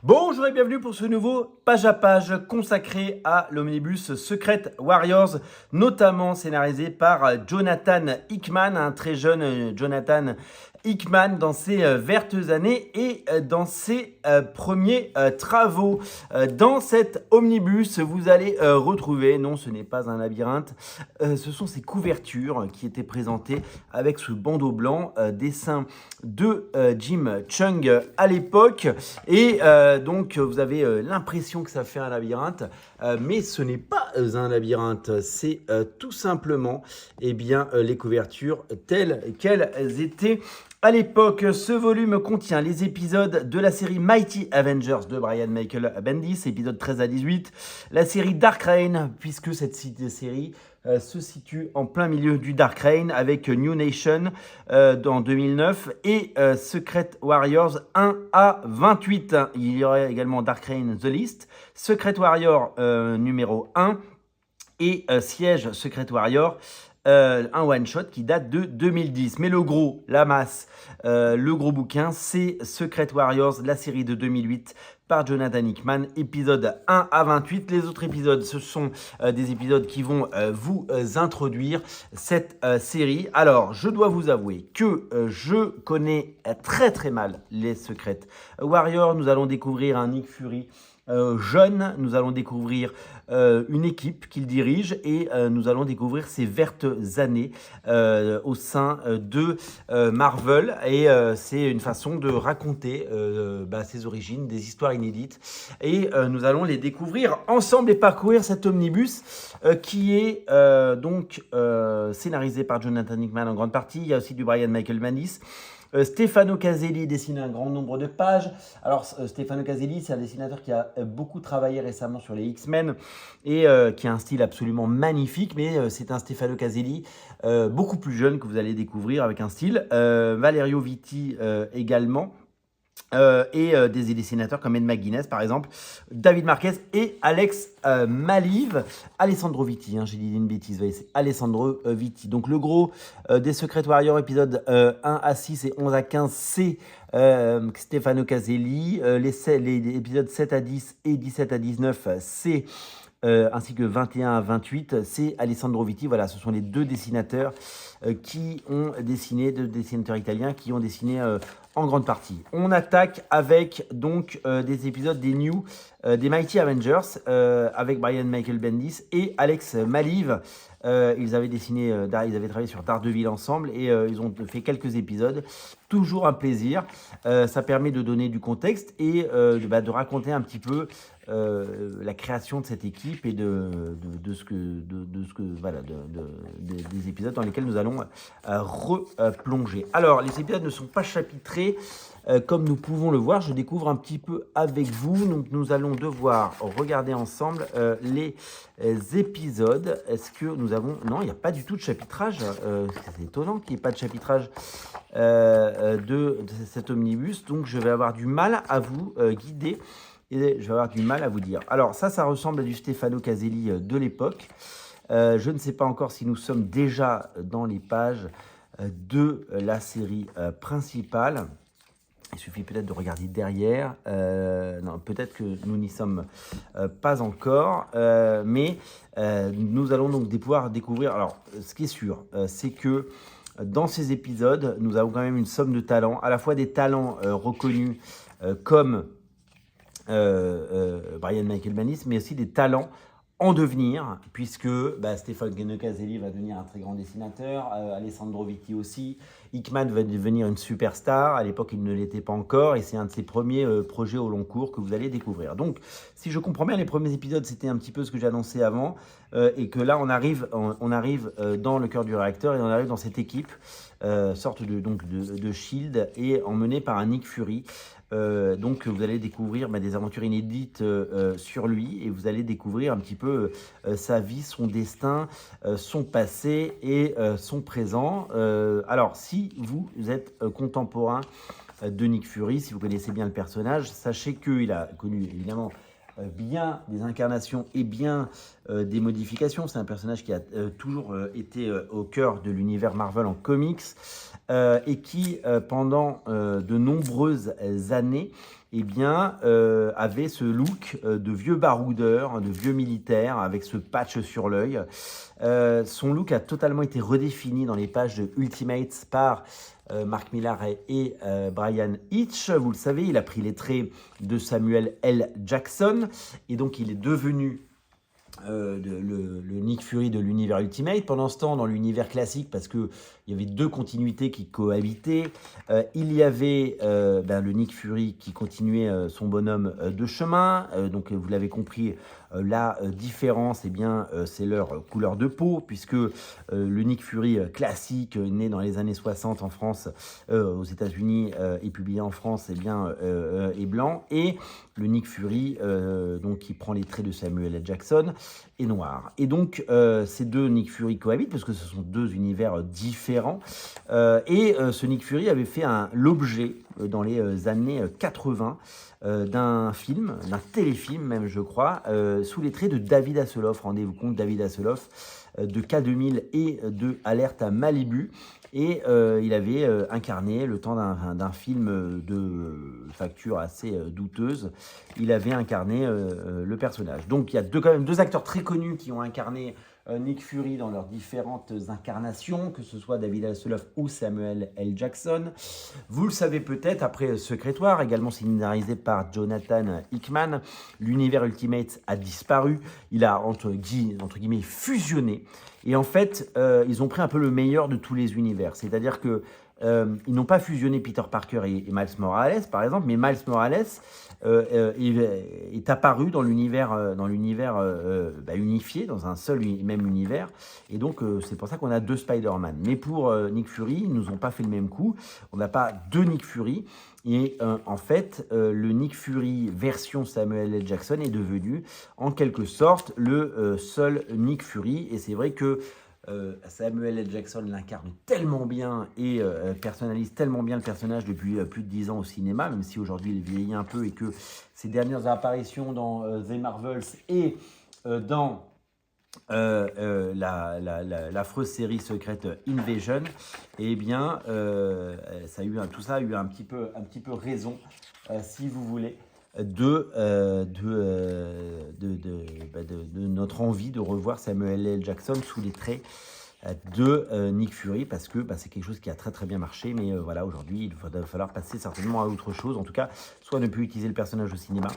Bonjour et bienvenue pour ce nouveau page à page consacré à l'omnibus Secret Warriors, notamment scénarisé par Jonathan Hickman, un très jeune Jonathan Hickman dans ses vertes années et dans ses premiers travaux. Dans cet omnibus, vous allez retrouver, non ce n'est pas un labyrinthe, ce sont ces couvertures qui étaient présentées avec ce bandeau blanc, dessin de Jim Chung à l'époque. Et donc vous avez l'impression que ça fait un labyrinthe, mais ce n'est pas un labyrinthe, c'est tout simplement les couvertures telles qu'elles étaient à l'époque. Ce volume contient les épisodes de la série Mighty Avengers de Brian Michael Bendis, épisodes 13 à 18, la série Dark Reign, puisque cette série se situe en plein milieu du Dark Reign avec New Nation en 2009 et Secret Warriors 1 à 28. Il y aurait également Dark Reign The List, Secret Warrior numéro 1 et Siège Secret Warrior. Un one-shot qui date de 2010. Mais le gros, la masse, le gros bouquin, c'est Secret Warriors, la série de 2008 par Jonathan Hickman, épisode 1 à 28. Les autres épisodes, ce sont des épisodes qui vont vous introduire cette série. Alors, je dois vous avouer que je connais très très mal les Secret Warriors. Nous allons découvrir un Nick Fury jeune, nous allons découvrir une équipe qu'il dirige et nous allons découvrir ses vertes années au sein de Marvel et c'est une façon de raconter ses origines, des histoires inédites et nous allons les découvrir ensemble et parcourir cet omnibus qui est scénarisé par Jonathan Hickman en grande partie. Il y a aussi du Brian Michael Bendis. Stefano Caselli dessine un grand nombre de pages. Alors, Stefano Caselli, c'est un dessinateur qui a beaucoup travaillé récemment sur les X-Men et qui a un style absolument magnifique, mais c'est un Stefano Caselli beaucoup plus jeune que vous allez découvrir avec un style. Valerio Vitti également. Des dessinateurs comme Ed McGuinness par exemple, David Marquez et Alex Maliv. Alessandro Vitti, j'ai dit une bêtise, c'est Alessandro Vitti. Donc le gros des Secret Warriors épisodes 1 à 6 et 11 à 15, c'est Stefano Caselli. Les épisodes 7 à 10 et 17 à 19, c'est ainsi que 21 à 28, c'est Alessandro Vitti. Voilà, ce sont les deux dessinateurs qui ont dessiné, deux dessinateurs italiens qui ont dessiné en grande partie. On attaque avec donc des épisodes des Mighty Avengers avec Brian Michael Bendis et Alex Maliv. Ils avaient travaillé sur Daredevil ensemble et ils ont fait quelques épisodes. Toujours un plaisir. Ça permet de donner du contexte et de raconter un petit peu la création de cette équipe et des épisodes dans lesquels nous allons replonger. Alors, les épisodes ne sont pas chapitrés comme nous pouvons le voir. Je découvre un petit peu avec vous. Donc, nous allons devoir regarder ensemble les épisodes. Est-ce que nous avons... Non, il n'y a pas du tout de chapitrage. C'est étonnant qu'il n'y ait pas de chapitrage de cet omnibus. Donc, je vais avoir du mal à vous guider. Et je vais avoir du mal à vous dire. Alors ça ressemble à du Stefano Caselli de l'époque. Je ne sais pas encore si nous sommes déjà dans les pages de la série principale. Il suffit peut-être de regarder derrière. Non, peut-être que nous n'y sommes pas encore. Mais nous allons donc pouvoir découvrir... Alors, ce qui est sûr, c'est que dans ces épisodes, nous avons quand même une somme de talents. À la fois des talents reconnus comme... Brian Michael Bendis, mais aussi des talents en devenir, puisque Stefano Caselli va devenir un très grand dessinateur, Alessandro Vitti aussi, Hickman va devenir une superstar, à l'époque il ne l'était pas encore, et c'est un de ses premiers projets au long cours que vous allez découvrir. Donc, si je comprends bien, les premiers épisodes, c'était un petit peu ce que j'ai annoncé avant, et que là, on arrive dans le cœur du réacteur, et on arrive dans cette équipe, sorte de Shield, et emmenée par un Nick Fury. Donc vous allez découvrir des aventures inédites sur lui et vous allez découvrir un petit peu sa vie, son destin, son passé et son présent. Alors si vous êtes contemporain de Nick Fury, si vous connaissez bien le personnage, sachez qu'il a connu évidemment bien des incarnations et bien des modifications. C'est un personnage qui a toujours été au cœur de l'univers Marvel en comics et qui, pendant de nombreuses années, eh bien, avait ce look de vieux baroudeur, de vieux militaire, avec ce patch sur l'œil. Son look a totalement été redéfini dans les pages de Ultimates par Mark Millar et Brian Hitch. Vous le savez, il a pris les traits de Samuel L. Jackson, et donc il est devenu le Nick Fury de l'univers Ultimate. Pendant ce temps, dans l'univers classique, parce qu'il y avait deux continuités qui cohabitaient, il y avait le Nick Fury qui continuait son bonhomme de chemin. Donc vous l'avez compris, la différence, eh bien, c'est leur couleur de peau, puisque le Nick Fury classique, né dans les années 60 en France, aux États-Unis, et publié en France, eh bien, est blanc. Et le Nick Fury, donc, qui prend les traits de Samuel L. Jackson, est noir. Et donc, ces deux Nick Fury cohabitent, parce que ce sont deux univers différents. Et ce Nick Fury avait fait l'objet, dans les années 80, d'un film, d'un téléfilm même, je crois, sous les traits de David Hasselhoff. Rendez-vous compte, David Hasselhoff, de K2000 et de Alerte à Malibu. Et il avait incarné, le temps d'un film de facture assez douteuse, il avait incarné le personnage. Donc il y a quand même deux acteurs très connus qui ont incarné Nick Fury dans leurs différentes incarnations, que ce soit David Hasselhoff ou Samuel L. Jackson. Vous le savez peut-être, après Secret War, également scénarisé par Jonathan Hickman, l'univers Ultimate a disparu. Il a, entre guillemets, fusionné. Et en fait, ils ont pris un peu le meilleur de tous les univers. C'est-à-dire que ils n'ont pas fusionné Peter Parker et Miles Morales, par exemple, mais Miles Morales est apparu dans l'univers unifié, dans un seul même univers. Et donc, c'est pour ça qu'on a deux Spider-Man. Mais pour Nick Fury, ils nous ont pas fait le même coup. On n'a pas deux Nick Fury. Et en fait, le Nick Fury version Samuel L. Jackson est devenu, en quelque sorte, le seul Nick Fury. Et c'est vrai que Samuel L. Jackson l'incarne tellement bien et personnalise tellement bien le personnage depuis plus de 10 ans au cinéma, même si aujourd'hui il vieillit un peu et que ses dernières apparitions dans The Marvels et dans l'affreuse série secrète Invasion, eh bien, tout ça a eu un petit peu raison, si vous voulez, de notre envie de revoir Samuel L. Jackson sous les traits de Nick Fury, parce que c'est quelque chose qui a très très bien marché, mais voilà, aujourd'hui il va falloir passer certainement à autre chose, en tout cas, soit ne plus utiliser le personnage au cinéma,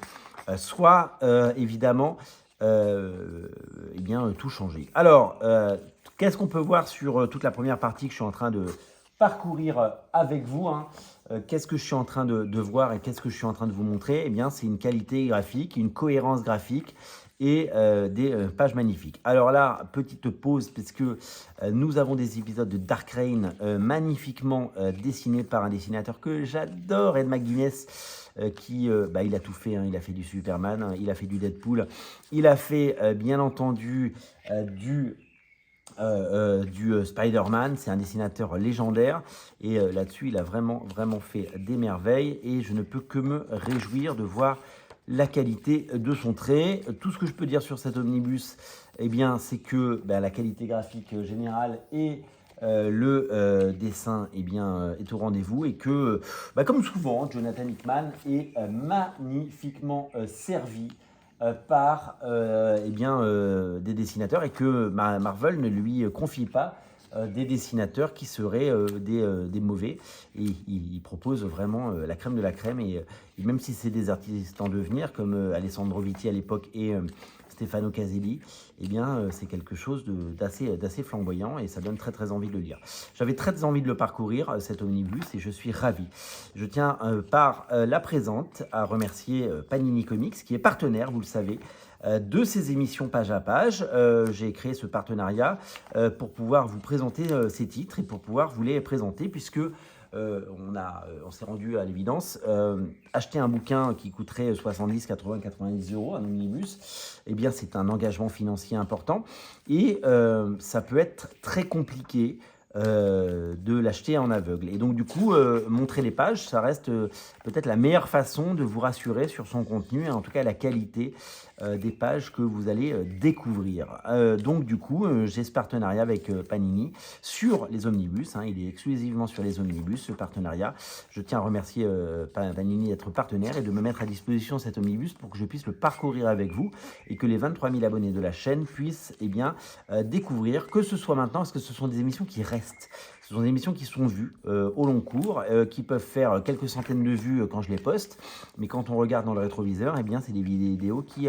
soit évidemment eh bien, tout changer. Alors, qu'est-ce qu'on peut voir sur toute la première partie que je suis en train de parcourir avec vous, hein. Qu'est-ce que je suis en train de voir et qu'est-ce que je suis en train de vous montrer? Eh bien, c'est une qualité graphique, une cohérence graphique et des pages magnifiques. Alors là, petite pause, parce que nous avons des épisodes de Dark Reign magnifiquement dessinés par un dessinateur que j'adore, Ed McGuinness, qui il a tout fait, hein. Il a fait du Superman, hein, il a fait du Deadpool, il a fait bien entendu du Spider-Man. C'est un dessinateur légendaire et là-dessus il a vraiment fait des merveilles et je ne peux que me réjouir de voir la qualité de son trait. Tout ce que je peux dire sur cet omnibus, eh bien, c'est que la qualité graphique générale et le dessin est au rendez-vous et que, comme souvent, Jonathan Hickman est magnifiquement servi par des dessinateurs et que Marvel ne lui confie pas des dessinateurs qui seraient des mauvais. Et il propose vraiment la crème de la crème. Et même si c'est des artistes en devenir, comme Alessandro Vitti à l'époque et Stefano Caselli, eh bien, c'est quelque chose d'assez flamboyant et ça donne très très envie de le lire. J'avais très envie de le parcourir, cet omnibus, et je suis ravi. Je tiens par la présente à remercier Panini Comics, qui est partenaire, vous le savez, de ces émissions page à page. J'ai créé ce partenariat pour pouvoir vous présenter ces titres et pour pouvoir vous les présenter, puisque on s'est rendu à l'évidence, acheter un bouquin qui coûterait 70, 80, 90 euros, un omnibus, eh bien c'est un engagement financier important et ça peut être très compliqué de l'acheter en aveugle. Et donc du coup, montrer les pages, ça reste peut-être la meilleure façon de vous rassurer sur son contenu et en tout cas la qualité des pages que vous allez découvrir. Donc du coup, j'ai ce partenariat avec Panini sur les omnibus. Il est exclusivement sur les omnibus, ce partenariat. Je tiens à remercier Panini d'être partenaire et de me mettre à disposition cet omnibus pour que je puisse le parcourir avec vous et que les 23 000 abonnés de la chaîne puissent découvrir, que ce soit maintenant, parce que ce sont des émissions qui restent. Ce sont des émissions qui sont vues au long cours, qui peuvent faire quelques centaines de vues quand je les poste, mais quand on regarde dans le rétroviseur, c'est des vidéos qui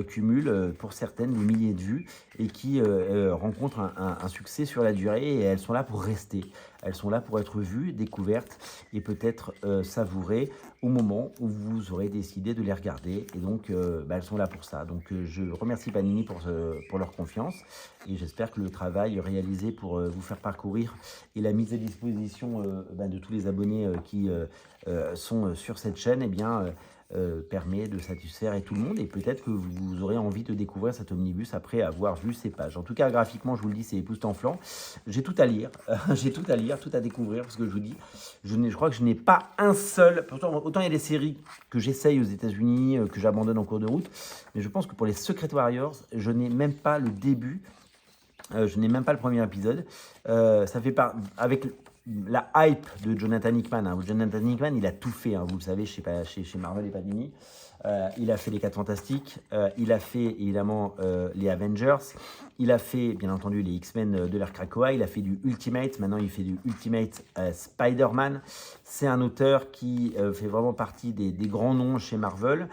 cumulent pour certaines des milliers de vues et qui rencontrent un succès sur la durée, et elles sont là pour rester. Elles sont là pour être vues, découvertes et peut-être savourées au moment où vous aurez décidé de les regarder. Et donc, elles sont là pour ça. Donc, je remercie Panini pour leur confiance et j'espère que le travail réalisé pour vous faire parcourir et la mise à disposition de tous les abonnés qui sont sur cette chaîne, permet de satisfaire tout le monde, et peut-être que vous aurez envie de découvrir cet omnibus après avoir vu ces pages. En tout cas, graphiquement, je vous le dis, c'est époustouflant. J'ai tout à lire, j'ai tout à lire, tout à découvrir, parce que je vous dis, je crois que je n'ai pas un seul... Pourtant, autant il y a des séries que j'essaye aux États-Unis, que j'abandonne en cours de route, mais je pense que pour les Secret Warriors, je n'ai même pas le début, je n'ai même pas le premier épisode. Ça fait avec la hype de Jonathan Hickman. Jonathan Hickman, il a tout fait, vous le savez, chez Marvel et Panini. Il a fait les 4 Fantastiques, il a fait évidemment les Avengers, il a fait bien entendu les X-Men de l'ère Krakoa, il a fait du Ultimate, maintenant il fait du Ultimate Spider-Man. C'est un auteur qui fait vraiment partie des grands noms chez Marvel.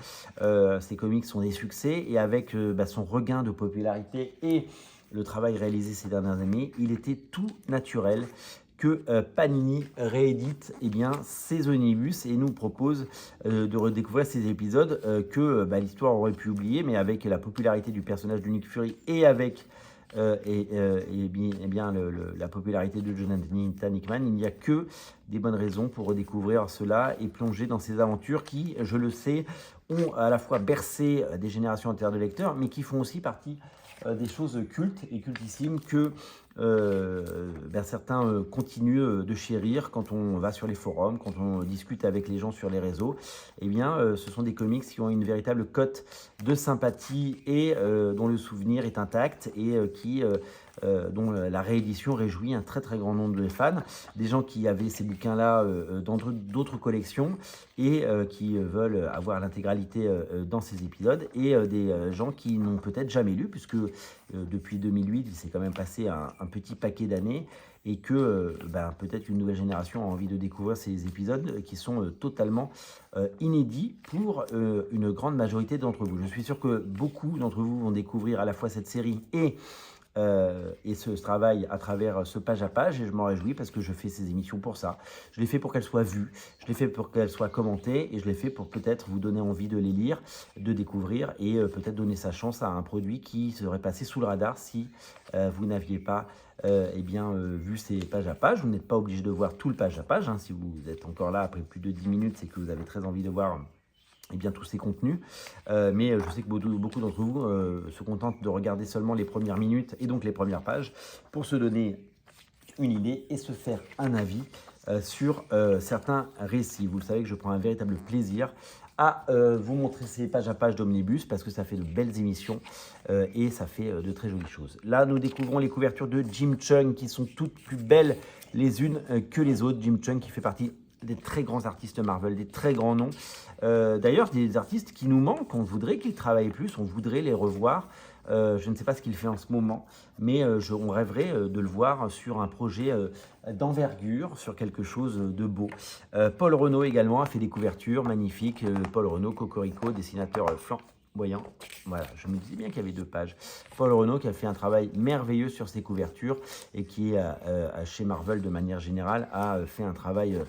Ses comics sont des succès, et avec son regain de popularité et le travail réalisé ces dernières années, il était tout naturel que Panini réédite ces omnibus et nous propose de redécouvrir ces épisodes que l'histoire aurait pu oublier, mais avec la popularité du personnage de Nick Fury et avec la popularité de Jonathan Hickman, il n'y a que des bonnes raisons pour redécouvrir cela et plonger dans ces aventures qui, je le sais, ont à la fois bercé des générations entières de lecteurs, mais qui font aussi partie des choses cultes et cultissimes que certains continuent de chérir quand on va sur les forums, quand on discute avec les gens sur les réseaux. Ce sont des comics qui ont une véritable cote de sympathie et dont le souvenir est intact et dont la réédition réjouit un très très grand nombre de fans, des gens qui avaient ces bouquins-là dans d'autres collections et qui veulent avoir l'intégralité dans ces épisodes, et des gens qui n'ont peut-être jamais lu, puisque depuis 2008, il s'est quand même passé un petit paquet d'années, et que peut-être une nouvelle génération a envie de découvrir ces épisodes qui sont totalement inédits pour une grande majorité d'entre vous. Je suis sûr que beaucoup d'entre vous vont découvrir à la fois cette série et ce travail à travers ce page à page, et je m'en réjouis parce que je fais ces émissions pour ça. Je les fais pour qu'elles soient vues, je les fais pour qu'elles soient commentées, et je les fais pour peut-être vous donner envie de les lire, de découvrir, et peut-être donner sa chance à un produit qui serait passé sous le radar si vous n'aviez pas vu ces pages à page. Vous n'êtes pas obligé de voir tout le page à page, si vous êtes encore là après plus de 10 minutes, c'est que vous avez très envie de voir tous ces contenus, mais je sais que beaucoup d'entre vous se contentent de regarder seulement les premières minutes et donc les premières pages pour se donner une idée et se faire un avis sur certains récits. Vous le savez que je prends un véritable plaisir à vous montrer ces pages à pages d'Omnibus, parce que ça fait de belles émissions et ça fait de très jolies choses. Là, nous découvrons les couvertures de Jim Cheung qui sont toutes plus belles les unes que les autres. Jim Cheung qui fait partie des très grands artistes Marvel, des très grands noms. D'ailleurs, des artistes qui nous manquent, on voudrait qu'ils travaillent plus, on voudrait les revoir. Je ne sais pas ce qu'il fait en ce moment, mais on rêverait de le voir sur un projet d'envergure, sur quelque chose de beau. Paul Renaud également a fait des couvertures magnifiques. Paul Renaud, Cocorico, dessinateur flamboyant. Voilà, je me disais bien qu'il y avait 2 pages. Paul Renaud qui a fait un travail merveilleux sur ses couvertures et qui, chez Marvel de manière générale, a fait un travail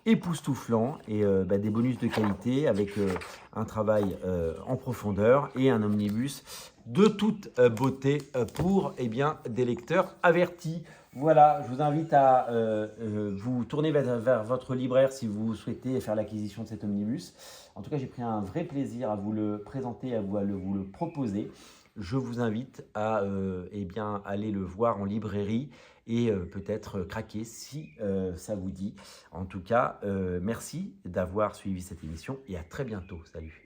époustouflant et des bonus de qualité avec un travail en profondeur et un omnibus de toute beauté pour des lecteurs avertis. Voilà, je vous invite à vous tourner vers votre libraire si vous souhaitez faire l'acquisition de cet omnibus. En tout cas, j'ai pris un vrai plaisir à vous le présenter, à vous le proposer. je vous invite à eh bien, aller le voir en librairie et peut-être craquer si ça vous dit. En tout cas, merci d'avoir suivi cette émission et à très bientôt. Salut.